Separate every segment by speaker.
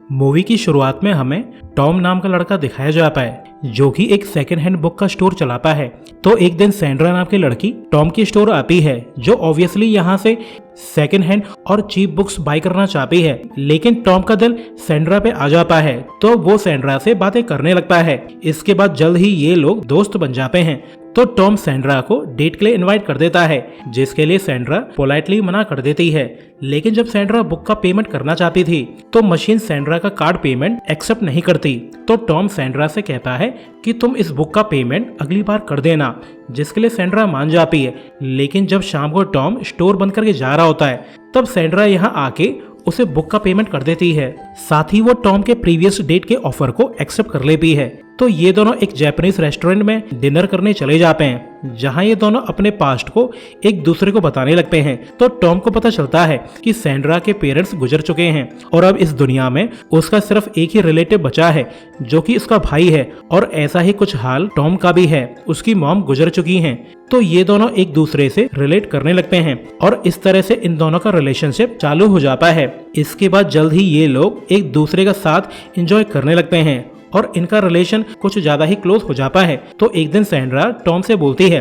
Speaker 1: Movie की शुरुआत में हमें टॉम नाम का लड़का दिखाया जाता है जो कि एक सेकंड हैंड बुक का स्टोर चलाता है। तो एक दिन सैंड्रा नाम की लड़की टॉम की स्टोर आती है जो ऑब्वियसली यहाँ से सेकंड हैंड और चीप बुक्स बाय करना चाहती है, लेकिन टॉम का दिल सैंड्रा पे आ जाता है तो वो सैंड्रा से बातें करने लगता है। इसके बाद जल्द ही ये लोग दोस्त बन जाते हैं। तो टॉम सैंड्रा को डेट के लिए इनवाइट कर देता है, जिसके लिए सैंड्रा पोलाइटली मना कर देती है। लेकिन जब सैंड्रा बुक का पेमेंट करना चाहती थी तो मशीन सैंड्रा का कार्ड पेमेंट एक्सेप्ट नहीं करती। तो टॉम सैंड्रा से कहता है कि तुम इस बुक का पेमेंट अगली बार कर देना, जिसके लिए सैंड्रा मान जाती है। लेकिन जब शाम को टॉम स्टोर बंद करके जा रहा होता है तब सैंड्रा यहाँ आके उसे बुक का पेमेंट कर देती है। साथ ही वो टॉम के प्रीवियस डेट के ऑफर को एक्सेप्ट कर लेती है। तो ये दोनों एक जापानीज रेस्टोरेंट में डिनर करने चले जाते हैं, जहां ये दोनों अपने पास्ट को एक दूसरे को बताने लगते हैं। तो टॉम को पता चलता है कि सैंड्रा के पेरेंट्स गुजर चुके हैं और अब इस दुनिया में उसका सिर्फ एक ही रिलेटिव बचा है जो कि उसका भाई है। और ऐसा ही कुछ हाल टॉम का भी है, उसकी मॉम गुजर चुकी हैं। तो ये दोनों एक दूसरे से रिलेट करने लगते हैं और इस तरह से इन दोनों का रिलेशनशिप चालू हो जाता है। इसके बाद जल्द ही ये लोग एक दूसरे का साथ एंजॉय करने लगते हैं और इनका रिलेशन कुछ ज्यादा ही क्लोज हो जाता है। तो एक दिन सैंड्रा टॉम से बोलती है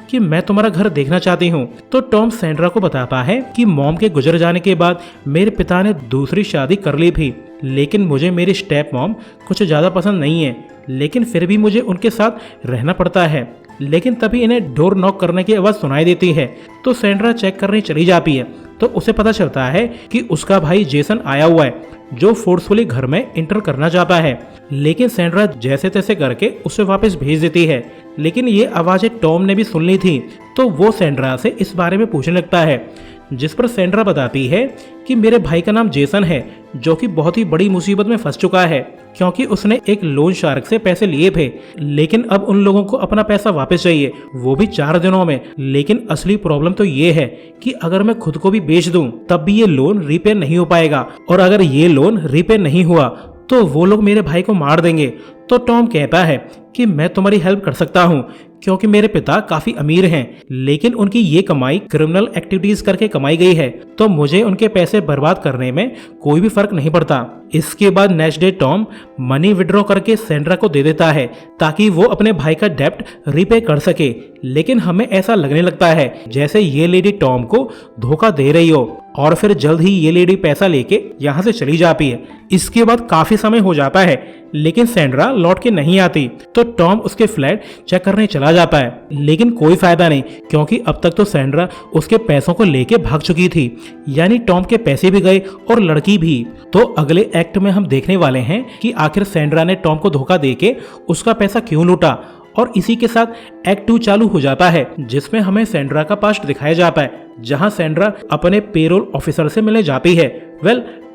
Speaker 1: कि मैं तुम्हारा घर देखना चाहती हूँ। तो टॉम सैंड्रा को बताता है कि मॉम के गुजर जाने के बाद मेरे पिता ने दूसरी शादी कर ली थी, लेकिन मुझे मेरी स्टेप मॉम कुछ ज्यादा पसंद नहीं है, लेकिन फिर भी मुझे उनके साथ रहना पड़ता है। लेकिन तभी इन्हें डोर नॉक करने की आवाज सुनाई देती है। तो सैंड्रा चेक करने चली जाती है तो उसे पता चलता है कि उसका भाई जेसन आया हुआ है जो फोर्सफुली घर में इंटर करना चाहता है। लेकिन सैंड्रा जैसे तैसे करके उसे वापस भेज देती है। लेकिन ये आवाजें टॉम ने भी सुन ली थी, तो वो सैंड्रा से इस बारे में पूछने लगता है, जिस पर सैंड्रा बताती है कि मेरे भाई का नाम जेसन है जो कि बहुत ही बड़ी मुसीबत में फंस चुका है क्योंकि उसने एक लोन शार्क से पैसे लिए थे। लेकिन अब उन लोगों को अपना पैसा वापस चाहिए, वो भी 4 दिनों में। लेकिन असली प्रॉब्लम तो ये है कि अगर मैं खुद को भी बेच दूं तब भी ये लोन रीपे नहीं हो पाएगा, और अगर ये लोन रीपे नहीं हुआ तो वो लोग मेरे भाई को मार देंगे। तो टॉम कहता है कि मैं तुम्हारी हेल्प कर सकता हूँ क्योंकि मेरे पिता काफी अमीर हैं, लेकिन उनकी ये कमाई क्रिमिनल एक्टिविटीज करके कमाई गई है, तो मुझे उनके पैसे बर्बाद करने में कोई भी फर्क नहीं पड़ता। इसके बाद next day Tom money withdraw करके सैंड्रा को दे देता है ताकि वो अपने भाई का डेप्ट रीपे कर सके। लेकिन हमें ऐसा लगने लगता है जैसे ये लेडी टॉम को धोखा दे रही हो, और फिर जल्द ही ये लेडी पैसा लेके यहाँ से चली जाती है। इसके बाद काफी समय हो जाता है लेकिन सैंड्रा लौट के नहीं आती। तो टॉम उसके फ्लैट चेक करने चला जाता है, लेकिन कोई फायदा नहीं क्योंकि अब तक तो सैंड्रा उसके पैसों को लेके भाग चुकी थी। यानी टॉम के पैसे भी गए और लड़की भी। तो अगले एक्ट में हम देखने वाले हैं कि आखिर सैंड्रा ने टॉम को धोखा देके उसका पैसा क्यों लूटा। और इसी के साथ एक्ट 2 चालू हो जाता है, जिसमें हमें सैंड्रा का पास्ट दिखाया जाता है, जहां सैंड्रा अपने पेरोल ऑफिसर से मिलने जाती है।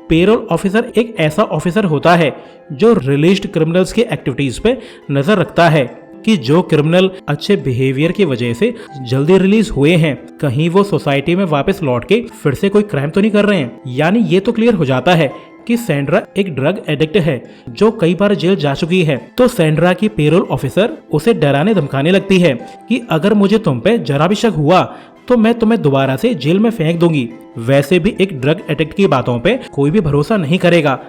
Speaker 1: पेरोल ऑफिसर एक ऐसा ऑफिसर होता है जो रिलीज्ड क्रिमिनल्स की एक्टिविटीज पे नजर रखता है कि जो क्रिमिनल अच्छे बिहेवियर की वजह से जल्दी रिलीज हुए हैं, कहीं वो सोसाइटी में वापस लौट के फिर से कोई क्राइम तो नहीं कर रहे हैं। यानी ये तो क्लियर हो जाता है कि सैंड्रा एक ड्रग एडिक्ट है जो कई बार जेल जा चुकी है। तो सैंड्रा की पेरोल ऑफिसर उसे डराने धमकाने लगती है कि अगर मुझे तुम पे जरा भी शक हुआ तो मैं तुम्हें दोबारा से जेल में फेंक दूंगी। वैसे भी एक ड्रग एडिक्ट की बातों पे कोई भी भरोसा नहीं करेगा।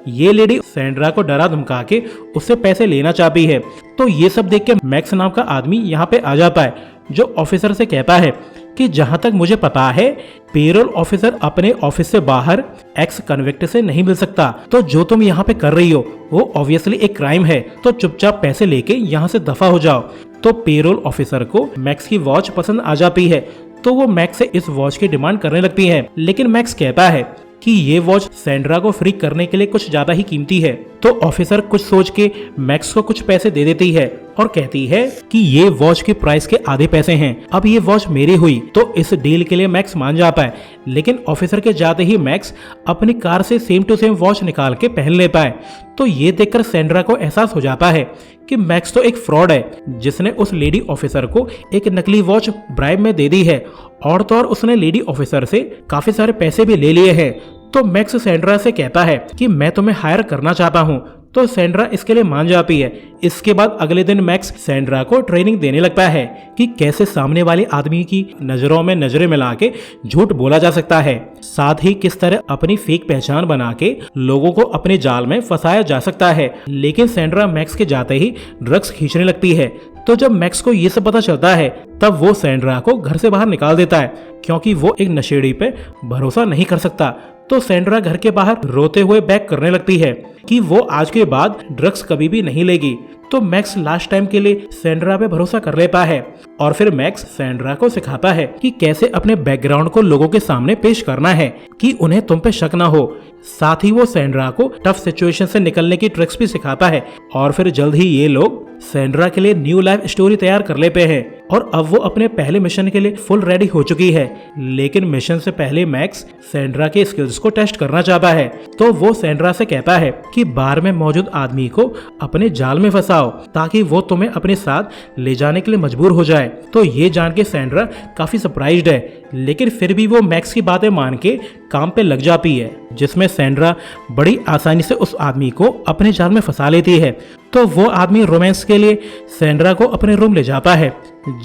Speaker 1: ये लेडी सैंड्रा को डरा धमका के उससे पैसे लेना चाहती है। तो ये सब देख के मैक्स नाम का आदमी यहाँ पे आ जाता है जो ऑफिसर से कहता है कि जहां तक मुझे पता है पेरोल ऑफिसर अपने ऑफिस से बाहर एक्स कन्विक्ट से नहीं मिल सकता, तो जो तुम यहाँ पे कर रही हो वो ऑब्वियसली एक क्राइम है, तो चुपचाप पैसे लेके यहाँ से दफा हो जाओ। तो पेरोल ऑफिसर को मैक्स की वॉच पसंद आ जाती है, तो वो मैक्स से इस वॉच की डिमांड करने लगती है। लेकिन मैक्स कहता है कि ये वॉच सैंड्रा को फ्री करने के लिए कुछ ज्यादा ही कीमती है। तो ऑफिसर कुछ सोच के मैक्स को कुछ पैसे दे देती है और कहती है कि ये वॉच की प्राइस के आधे पैसे हैं, अब ये वॉच मेरी हुई। तो इस डील के लिए मैक्स मान जाता है। लेकिन ऑफिसर के जाते ही मैक्स अपनी कार से सेम टू सेम वॉच निकाल के पहन लेता है। तो ये देखकर सैंड्रा को एहसास हो जाता है कि मैक्स तो एक फ्रॉड है, जिसने उस लेडी ऑफिसर को एक नकली वॉच ब्राइब में दे दी है, और तो और उसने लेडी ऑफिसर से काफी सारे पैसे भी ले लिए हैं। तो मैक्स सैंड्रा से कहता है कि मैं तुम्हें हायर करना चाहता हूँ, तो सैंड्रा इसके लिए मान जाती है। इसके बाद अगले दिन मैक्स सैंड्रा को ट्रेनिंग देने लगता है कि कैसे सामने वाले आदमी की नजरों में नजरें मिला के झूठ बोला जा सकता है, साथ ही किस तरह अपनी फेक पहचान बना के लोगों को अपने जाल में फंसाया जा सकता है। लेकिन सैंड्रा मैक्स के जाते ही ड्रग्स खींचने लगती है। तो जब मैक्स को ये सब पता चलता है तब वो सैंड्रा को घर से बाहर निकाल देता है, क्योंकि वो एक नशेड़ी पे भरोसा नहीं कर सकता। तो सैंड्रा घर के बाहर रोते हुए बैक करने लगती है कि वो आज के बाद ड्रग्स कभी भी नहीं लेगी। तो मैक्स लास्ट टाइम के लिए सैंड्रा पे भरोसा कर लेता है और फिर मैक्स सैंड्रा को सिखाता है कि कैसे अपने बैकग्राउंड को लोगों के सामने पेश करना है कि उन्हें तुम पे शक ना हो। साथ ही वो सैंड्रा को टफ सिचुएशन से निकलने की ट्रिक्स भी सिखाता है और फिर जल्द ही ये लोग सैंड्रा के लिए न्यू लाइफ स्टोरी तैयार कर लेते हैं और अब वो अपने पहले मिशन के लिए फुल रेडी हो चुकी है। लेकिन मिशन से पहले मैक्स सैंड्रा के स्किल्स को टेस्ट करना चाहता है। तो वो सैंड्रा से कहता है कि बार में मौजूद आदमी को अपने जाल में फंसाओ ताकि वो तुम्हें अपने साथ ले जाने के लिए मजबूर हो जाए। तो ये जान के सैंड्रा काफी सरप्राइज्ड है, लेकिन फिर भी वो मैक्स की बातें मान के काम पे लग जाती है, जिसमें सैंड्रा बड़ी आसानी से उस आदमी को अपने जाल में फंसा लेती है। तो वो आदमी रोमांस के लिए सैंड्रा को अपने रूम ले जाता है,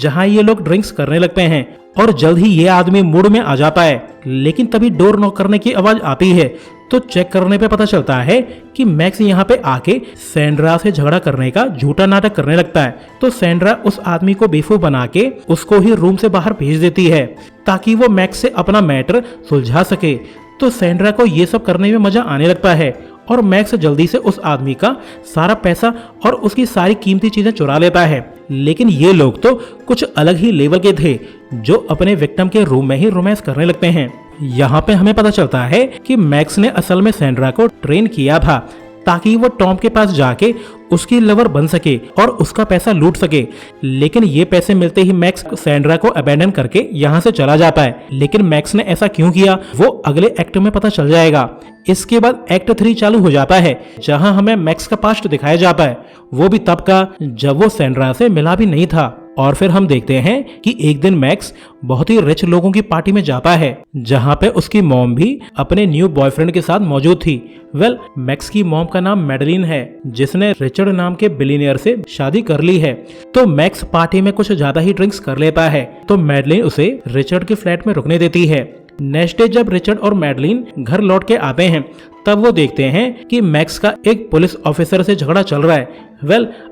Speaker 1: जहां ये लोग ड्रिंक्स करने लगते हैं और जल्द ही ये आदमी मूड में आ जाता है। लेकिन तभी डोर नॉक करने की आवाज आती है। तो चेक करने पे पता चलता है कि मैक्स यहाँ पे आके सैंड्रा से झगड़ा करने का झूठा नाटक करने लगता है। तो सैंड्रा उस आदमी को बेवकूफ बना के उसको ही रूम से बाहर भेज देती है ताकि वो मैक्स से अपना मैटर सुलझा सके। तो सैंड्रा को ये सब करने में मजा आने लगता है और मैक्स जल्दी से उस आदमी का सारा पैसा और उसकी सारी कीमती चीजें चुरा लेता है। लेकिन ये लोग तो कुछ अलग ही लेवल के थे जो अपने विक्टिम के रूम में ही रोमांस करने लगते हैं। यहाँ पे हमें पता चलता है कि मैक्स ने असल में सैंड्रा को ट्रेन किया था ताकि वो टॉम के पास जाके उसकी लवर बन सके और उसका पैसा लूट सके। लेकिन ये पैसे मिलते ही मैक्स सैंड्रा को अबैंडन करके यहाँ से चला जाता है। लेकिन मैक्स ने ऐसा क्यों किया वो अगले एक्ट में पता चल जाएगा। इसके बाद एक्ट 3 चालू हो जाता है, जहाँ हमें मैक्स का पास्ट दिखाया जाता है, वो भी तब का जब वो सैंड्रा से मिला भी नहीं था। और फिर हम देखते हैं कि एक दिन मैक्स बहुत ही रिच लोगों की पार्टी में जाता है, जहाँ पे उसकी मॉम भी अपने न्यू बॉयफ्रेंड के साथ मौजूद थी। मैक्स की मॉम का नाम मैडलिन है, जिसने रिचर्ड नाम के बिलियनियर से शादी कर ली है। तो मैक्स पार्टी में कुछ ज्यादा ही ड्रिंक्स कर लेता है, तो मैडलिन उसे रिचर्ड के फ्लैट में रुकने देती है। नेक्स्ट डे जब रिचर्ड और मैडलिन घर लौट के आते हैं तब वो देखते हैं कि मैक्स का एक पुलिस ऑफिसर से झगड़ा चल रहा है।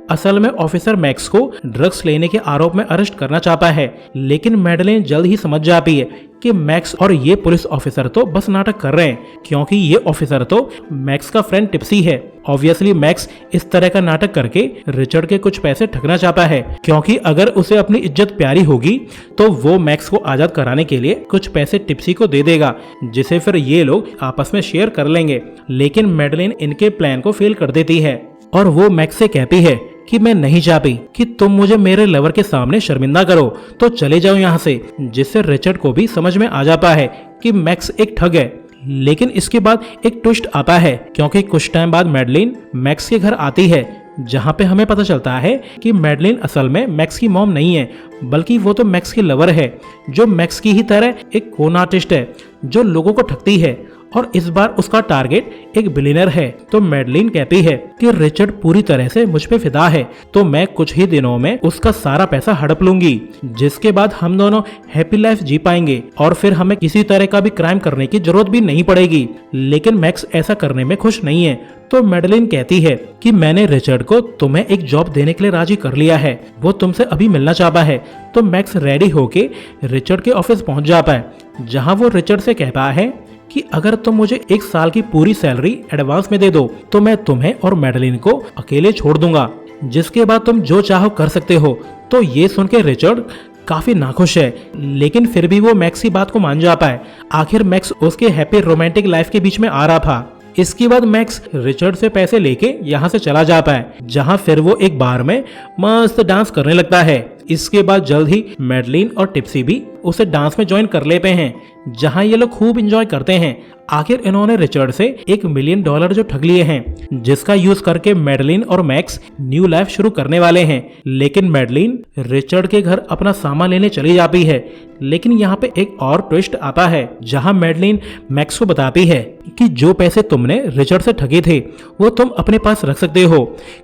Speaker 1: असल में ऑफिसर मैक्स को ड्रग्स लेने के आरोप में अरेस्ट करना चाहता है, लेकिन मैडलिन जल्द ही समझ जाती है कि मैक्स और ये पुलिस ऑफिसर तो बस नाटक कर रहे हैं, क्योंकि ये ऑफिसर तो मैक्स का फ्रेंड टिप्सी है। ऑब्वियसली मैक्स इस तरह का नाटक करके रिचर्ड के कुछ पैसे ठगना चाहता है, क्योंकि अगर उसे अपनी इज्जत प्यारी होगी तो वो मैक्स को आजाद कराने के लिए कुछ पैसे टिप्सी को दे देगा, जिसे फिर ये लोग आपस में शेयर कर लेंगे। लेकिन मैडलिन इनके प्लान को फेल कर देती है और वो मैक्स से कहती है कि मैं नहीं चाहती कि तुम मुझे मेरे लवर के सामने शर्मिंदा करो, तो चले जाओ यहाँ से। जिससे रिचर्ड को भी समझ में आ जाता है कि मैक्स एक ठग है। लेकिन इसके बाद एक ट्विस्ट आता है, क्योंकि कुछ टाइम बाद मैडलिन मैक्स के घर आती है, जहाँ पे हमें पता चलता है कि मैडलिन असल में मैक्स की मॉम नहीं है, बल्कि वो तो मैक्स की लवर है, जो मैक्स की ही तरह एक कॉन आर्टिस्ट है जो लोगों को ठगती है। और इस बार उसका टारगेट एक बिलियनर है। तो मैडलिन कहती है कि रिचर्ड पूरी तरह से मुझ पे फिदा है, तो मैं कुछ ही दिनों में उसका सारा पैसा हड़प लूंगी, जिसके बाद हम दोनों हैप्पी लाइफ जी पाएंगे और फिर हमें किसी तरह का भी क्राइम करने की जरूरत भी नहीं पड़ेगी। लेकिन मैक्स ऐसा करने में खुश नहीं है। तो मैडलिन कहती है कि मैंने रिचर्ड को तुम्हें एक जॉब देने के लिए राजी कर लिया है, वो तुमसे अभी मिलना चाहता है। तो मैक्स रेडी होके रिचर्ड के ऑफिस पहुंच जाता है, जहां वो रिचर्ड से कहता है कि अगर तुम मुझे 1 साल की पूरी सैलरी एडवांस में दे दो तो मैं तुम्हें और मैडलिन को अकेले छोड़ दूंगा, जिसके बाद तुम जो चाहो कर सकते हो। तो ये सुन के रिचर्ड काफी नाखुश है, लेकिन फिर भी वो मैक्स की बात को मान जाता है। आखिर मैक्स उसके हैप्पी रोमांटिक लाइफ के बीच में आ रहा था। इसके बाद मैक्स रिचर्ड से पैसे लेके यहाँ से चला जाता है, जहाँ फिर वो एक बार में मस्त डांस करने लगता है। इसके बाद जल्द ही मैडलिन और टिप्सी भी उसे डांस में ज्वाइन कर लेते हैं, जहां ये लोग खूब एंजॉय करते हैं। आखिर इन्होंने रिचर्ड से $1 मिलियन जो ठग लिए हैं, जिसका यूज करके मैडलिन और मैक्स न्यू लाइफ शुरू करने वाले हैं। लेकिन मैडलिन रिचर्ड के घर अपना सामान लेने चली जाती है। लेकिन यहाँ पे एक और ट्विस्ट आता है, जहाँ मैडलिन मैक्स को बताती है कि जो पैसे तुमने रिचर्ड से ठगे थे वो तुम अपने पास रख सकते हो,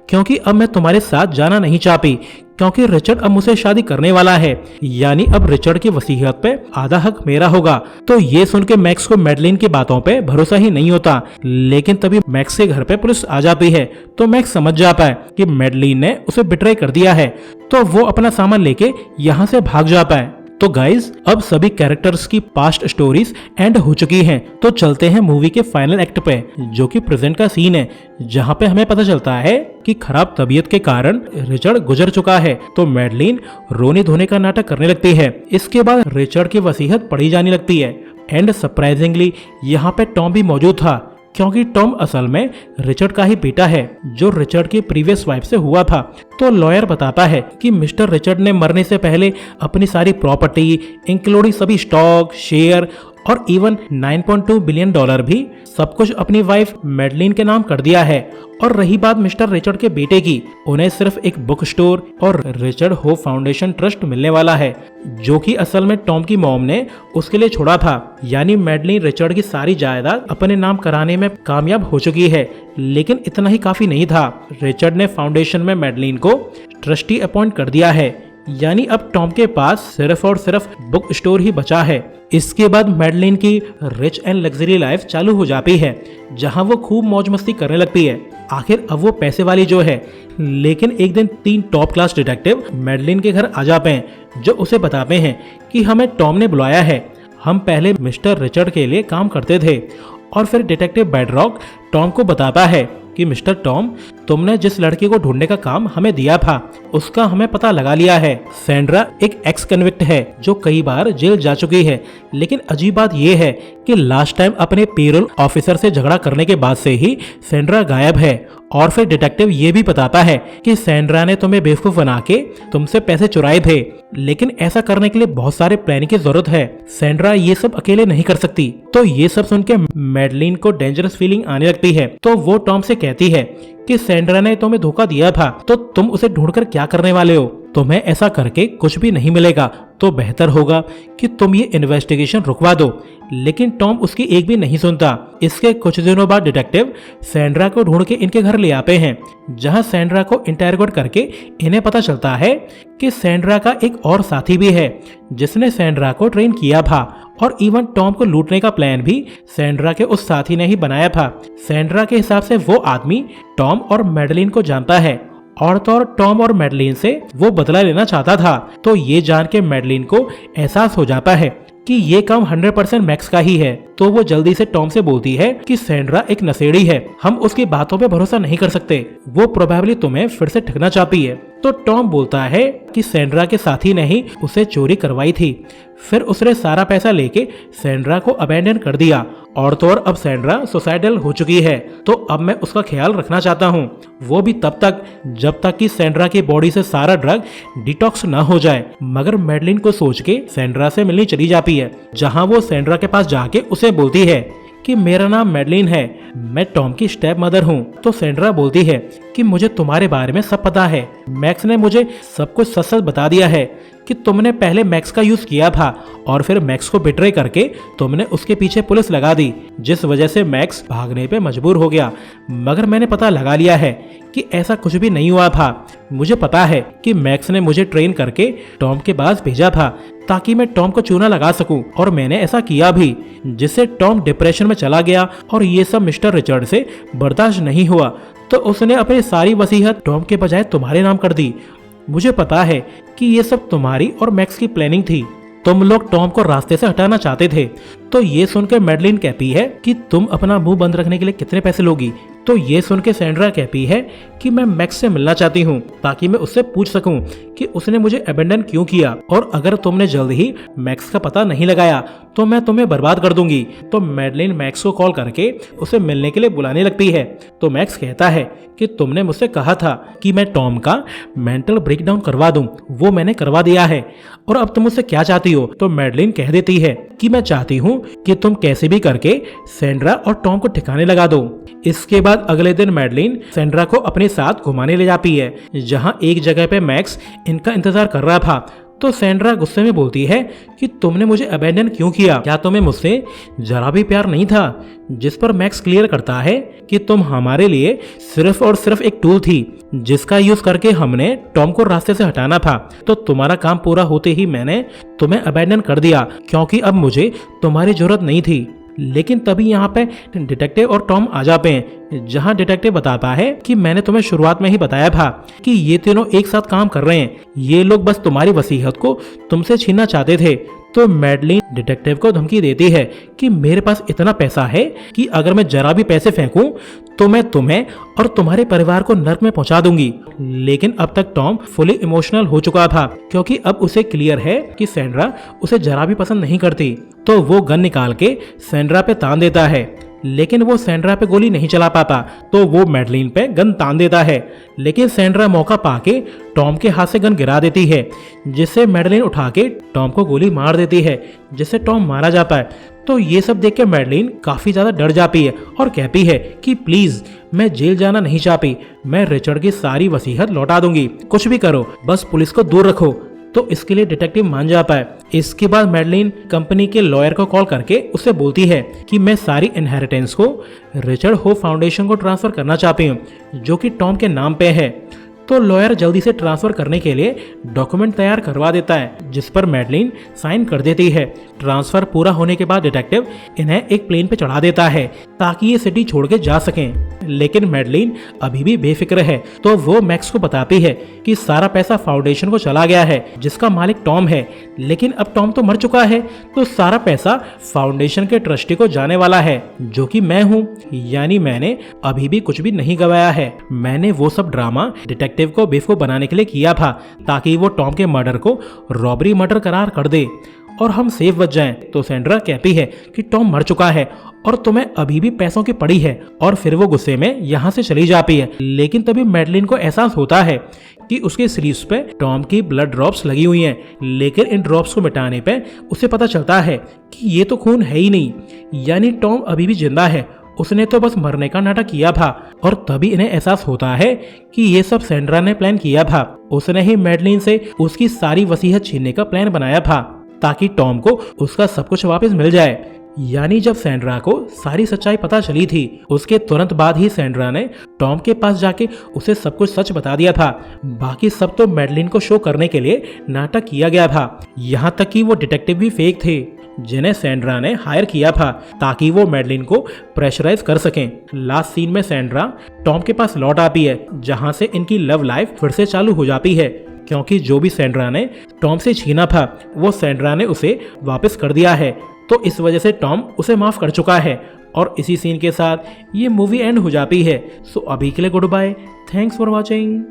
Speaker 1: क्योंकि अब मैं तुम्हारे साथ जाना नहीं चाहती, क्योंकि रिचर्ड अब मुझसे शादी करने वाला है, यानी अब रिचर्ड की वसीयत पे आधा हक मेरा होगा। तो ये सुन के मैक्स को मैडलिन की बातों पे भरोसा ही नहीं होता। लेकिन तभी मैक्स के घर पे पुलिस आ जाती है, तो मैक्स समझ जाता है कि मैडलिन ने उसे बिट्रे कर दिया है, तो वो अपना सामान लेके यहाँ से भाग जाता है। तो गाइज, अब सभी कैरेक्टर्स की पास्ट स्टोरीज एंड हो चुकी हैं, तो चलते हैं मूवी के फाइनल एक्ट पे, जो कि प्रेजेंट का सीन है, जहाँ पे हमें पता चलता है कि खराब तबीयत के कारण रिचर्ड गुजर चुका है। तो मैडलिन रोने धोने का नाटक करने लगती है। इसके बाद रिचर्ड की वसीयत पढ़ी जाने लगती है। एंड सरप्राइजिंगली यहाँ पे टॉम भी मौजूद था, क्योंकि टॉम असल में रिचर्ड का ही बेटा है, जो रिचर्ड की प्रीवियस वाइफ से हुआ था। तो लॉयर बताता है कि मिस्टर रिचर्ड ने मरने से पहले अपनी सारी प्रॉपर्टी, इंक्लूडिंग सभी स्टॉक, शेयर और इवन $9.2 बिलियन भी सब कुछ अपनी वाइफ मैडलिन के नाम कर दिया है। और रही बात मिस्टर रिचर्ड के बेटे की, उन्हें सिर्फ एक बुक स्टोर और रिचर्ड होप फाउंडेशन ट्रस्ट मिलने वाला है, जो कि असल में टॉम की मॉम ने उसके लिए छोड़ा था। यानी मैडलिन रिचर्ड की सारी जायदाद अपने नाम कराने में कामयाब हो चुकी है। लेकिन इतना ही काफी नहीं था, रिचर्ड ने फाउंडेशन में मैडलिन को ट्रस्टी अपॉइंट कर दिया है, यानी अब टॉम के पास सिर्फ और सिर्फ बुक स्टोर ही बचा है। इसके बाद मैडलिन की रिच एंड लग्जरी लाइफ चालू हो जाती है, जहां वो खूब मौज मस्ती करने लगती है। आखिर अब वो पैसे वाली जो है। लेकिन एक दिन 3 टॉप क्लास डिटेक्टिव मैडलिन के घर आ जाते हैं, जो उसे बताते हैं कि हमें टॉम ने बुलाया है। हम पहले मिस्टर रिचर्ड के लिए काम करते थे। और फिर डिटेक्टिव बेडरॉक टॉम को बताता है कि मिस्टर टॉम, तुमने जिस लड़के को ढूंढने का काम हमें दिया था, उसका हमें पता लगा लिया है। सैंड्रा एक एक्स कन्विक्ट है, जो कई बार जेल जा चुकी है। लेकिन अजीब बात यह है कि लास्ट टाइम अपने पेरोल ऑफिसर से झगड़ा करने के बाद से ही सैंड्रा गायब है। और फिर डिटेक्टिव ये भी बताता है कि सैंड्रा ने तुम्हें बेवकूफ बना के तुमसे पैसे चुराए थे, लेकिन ऐसा करने के लिए बहुत सारे प्लान की जरूरत है। सैंड्रा ये सब अकेले नहीं कर सकती। तो ये सब सुन के मैडलिन को डेंजरस फीलिंग आने लगती है। तो वो टॉम से कहती है कि सैंड्रा ने तुम्हें धोखा दिया था, तो तुम उसे ढूंढकर क्या करने वाले हो? तुम्हें ऐसा करके कुछ भी नहीं मिलेगा, तो बेहतर होगा कि तुम ये इन्वेस्टिगेशन रुकवा दो। लेकिन टॉम उसकी एक भी नहीं सुनता। इसके कुछ दिनों बाद डिटेक्टिव सैंड्रा को ढूंढ के इनके घर ले आते हैं, जहां सैंड्रा को इंटरोगेट करके इन्हें पता चलता है कि सैंड्रा का एक और साथी भी है, जिसने सैंड्रा को ट्रेन किया था। और इवन टॉम को लूटने का प्लान भी सैंड्रा के उस साथी ने ही बनाया था। सैंड्रा के हिसाब से वो आदमी टॉम और मैडलिन को जानता है, और तो और टॉम और मैडलिन से वो बदला लेना चाहता था। तो ये जान के मैडलिन को एहसास हो जाता है कि ये काम 100% मैक्स का ही है। तो वो जल्दी से टॉम से बोलती है कि सैंड्रा एक नशेड़ी है, हम उसकी बातों पे भरोसा नहीं कर सकते, वो प्रोबेबली तुम्हें फिर से ठगना चाहती है। तो टॉम बोलता है कि सैंड्रा के साथी ने ही उसे चोरी करवाई थी, फिर उसने सारा पैसा लेके सैंड्रा को अबैंडन कर दिया। और तो और अब सैंड्रा सुसाइडल हो चुकी है, तो अब मैं उसका ख्याल रखना चाहता हूँ, वो भी तब तक जब तक कि सैंड्रा की बॉडी से सारा ड्रग डिटॉक्स ना हो जाए। मगर मैडलिन को सोच के सैंड्रा से मिलने चली जाती है, जहाँ वो सैंड्रा के पास जाके उसे बोलती है कि मेरा नाम मैडलिन है, मैं टॉम की स्टेप मदर हूँ। तो सैंड्रा बोलती है कि मुझे तुम्हारे बारे में सब पता है, मैक्स ने मुझे सब कुछ सच सच बता दिया है कि तुमने पहले मैक्स का यूज किया था और फिर मैक्स को बिट्रे करके तुमने उसके पीछे पुलिस लगा दी, जिस वजह से मैक्स भागने पे मजबूर हो गया। मगर मैंने पता लगा लिया है कि ऐसा कुछ भी नहीं हुआ था। मुझे पता है कि मैक्स ने मुझे ट्रेन करके टॉम के पास भेजा था ताकि मैं टॉम को चूना लगा सकूं, और मैंने ऐसा किया भी, जिससे टॉम डिप्रेशन में चला गया। और ये सब मिस्टर रिचर्ड से बर्दाश्त नहीं हुआ, तो उसने अपनी सारी वसीयत टॉम के बजाय तुम्हारे नाम कर दी। मुझे पता है कि ये सब तुम्हारी और मैक्स की प्लानिंग थी, तुम लोग टॉम को रास्ते से हटाना चाहते थे। तो ये सुनकर मैडलिन कहती है कि तुम अपना मुंह बंद रखने के लिए कितने पैसे लोगी? तो ये सुन के सैंड्रा कहती है कि मैं मैक्स से मिलना चाहती हूँ ताकि मैं उससे पूछ सकूं कि उसने मुझे अबेंडन क्यों किया, और अगर तुमने जल्द ही मैक्स का पता नहीं लगाया तो मैं तुम्हें बर्बाद कर दूंगी। तो मैडलिन मैक्स को कॉल करके उसे मिलने के लिए बुलाने लगती है। तो मैक्स कहता है कि तुमने मुझसे कहा था कि मैं टॉम का मेंटल ब्रेकडाउन करवा दूं, वो मैंने करवा दिया है, और अब तुम मुझसे क्या चाहती हो। तो मैडलिन कह देती है कि मैं चाहती हूँ कि तुम कैसे भी करके सैंड्रा और टॉम को ठिकाने लगा दो। इसके बाद अगले दिन मैडलिन सैंड्रा को अपने साथ घुमाने ले जाती है, जहां एक जगह पे मैक्स इनका इंतजार कर रहा था। तो सैंड्रा गुस्से में बोलती है कि तुमने मुझे अबेंडन क्यों किया, क्या तुम्हें मुझसे जरा भी प्यार नहीं था। जिस पर मैक्स क्लियर करता है कि तुम हमारे लिए सिर्फ और सिर्फ एक टूल थी जिसका यूज करके हमने टॉम को रास्ते से हटाना था। तो तुम्हारा काम पूरा होते ही मैंने तुम्हें अबेंडन कर दिया क्योंकि अब मुझे तुम्हारी जरूरत नहीं थी। लेकिन तभी यहाँ पे डिटेक्टिव और टॉम आ जाते हैं, जहाँ डिटेक्टिव बताता है कि मैंने तुम्हें शुरुआत में ही बताया था कि ये तीनों एक साथ काम कर रहे हैं, ये लोग बस तुम्हारी वसीयत को तुमसे छीनना चाहते थे। तो मैडलिन डिटेक्टिव को धमकी देती है कि मेरे पास इतना पैसा है कि अगर मैं जरा भी पैसे फेंकूं तो मैं तुम्हें और तुम्हारे परिवार को नर्क में पहुंचा दूंगी। लेकिन अब तक टॉम फुली इमोशनल हो चुका था क्योंकि अब उसे क्लियर है कि सैंड्रा उसे जरा भी पसंद नहीं करती। तो वो गन निकाल के सैंड्रा पे तान देता है, लेकिन वो सैंड्रा पे गोली नहीं चला पाता। तो वो मैडलिन पे गन तान देता है, लेकिन सैंड्रा मौका पाके टॉम के हाथ से गन गिरा देती है, जिससे मैडलिन उठा के टॉम को गोली मार देती है, जिससे टॉम मारा जाता है। तो ये सब देख के मैडलिन काफी ज्यादा डर जाती है और कहती है कि प्लीज मैं जेल जाना नहीं चाहती, मैं रिचर्ड की सारी वसीयत लौटा दूंगी, कुछ भी करो, बस पुलिस को दूर रखो। तो इसके लिए डिटेक्टिव मान जाता है। इसके बाद मैडलिन कंपनी के लॉयर को कॉल करके उससे बोलती है कि मैं सारी इनहेरिटेंस को रिचर्ड हो फाउंडेशन को ट्रांसफर करना चाहती हूँ, जो कि टॉम के नाम पे है। तो लॉयर जल्दी से ट्रांसफर करने के लिए डॉक्यूमेंट तैयार करवा देता है, जिस पर मैडलिन साइन कर देती है। ट्रांसफर पूरा होने के बाद डिटेक्टिव इन्हें एक प्लेन पे चढ़ा देता है ताकि ये सिटी छोड़ के जा सकें। लेकिन मैडलिन अभी भी बेफिक्र है, तो वो मैक्स को बताती है कि सारा पैसा फाउंडेशन को चला गया है, जिसका मालिक टॉम है। लेकिन अब टॉम तो मर चुका है, तो सारा पैसा फाउंडेशन के ट्रस्टी को जाने वाला है, जो कि मैं हूँ। यानी मैंने अभी भी कुछ भी नहीं गवाया है। मैंने वो सब ड्रामा डिटेक्टिव को बेवकूफ बनाने के लिए किया था ताकि वो टॉम के मर्डर को रॉबरी मर्डर करार कर दे और हम सेफ बच जाएं। तो सैंड्रा कहती है कि टॉम मर चुका है और तुम्हें अभी भी पैसों की पड़ी है, और फिर वो गुस्से में यहाँ से चली जाती है। लेकिन तभी मैडलिन को एहसास होता है कि उसके स्लीव्स पे टॉम की ब्लड ड्रॉप्स लगी हुई हैं, लेकिन इन ड्रॉप्स को मिटाने पे उसे पता चलता है कि ये तो खून है ही नहीं, यानी टॉम अभी भी जिंदा है, उसने तो बस मरने का नाटक किया था। और तभी इन्हें एहसास होता है कि ये सब सैंड्रा ने प्लान किया था। उसने ही मैडलिन से उसकी सारी वसीयत छीनने का प्लान बनाया था ताकि टॉम को उसका सब कुछ वापस मिल जाए। यानी जब सैंड्रा को सारी सच्चाई पता चली थी, उसके तुरंत बाद ही सैंड्रा ने टॉम के पास जाके उसे सब कुछ सच बता दिया था। बाकी सब तो मैडलिन को शो करने के लिए नाटक किया गया था। यहाँ तक कि वो डिटेक्टिव भी फेक थे जिन्हें सैंड्रा ने हायर किया था ताकि वो मैडलिन को प्रेशराइज कर सकें। लास्ट सीन में सैंड्रा टॉम के पास लौट आती है, जहाँ से इनकी लव लाइफ फिर से चालू हो जाती है, क्योंकि जो भी सैंड्रा ने टॉम से छीना था वो सैंड्रा ने उसे वापस कर दिया है। तो इस वजह से टॉम उसे माफ कर चुका है। और इसी सीन के साथ ये मूवी एंड हो जाती है। सो अभी के लिए good bye, thanks for watching.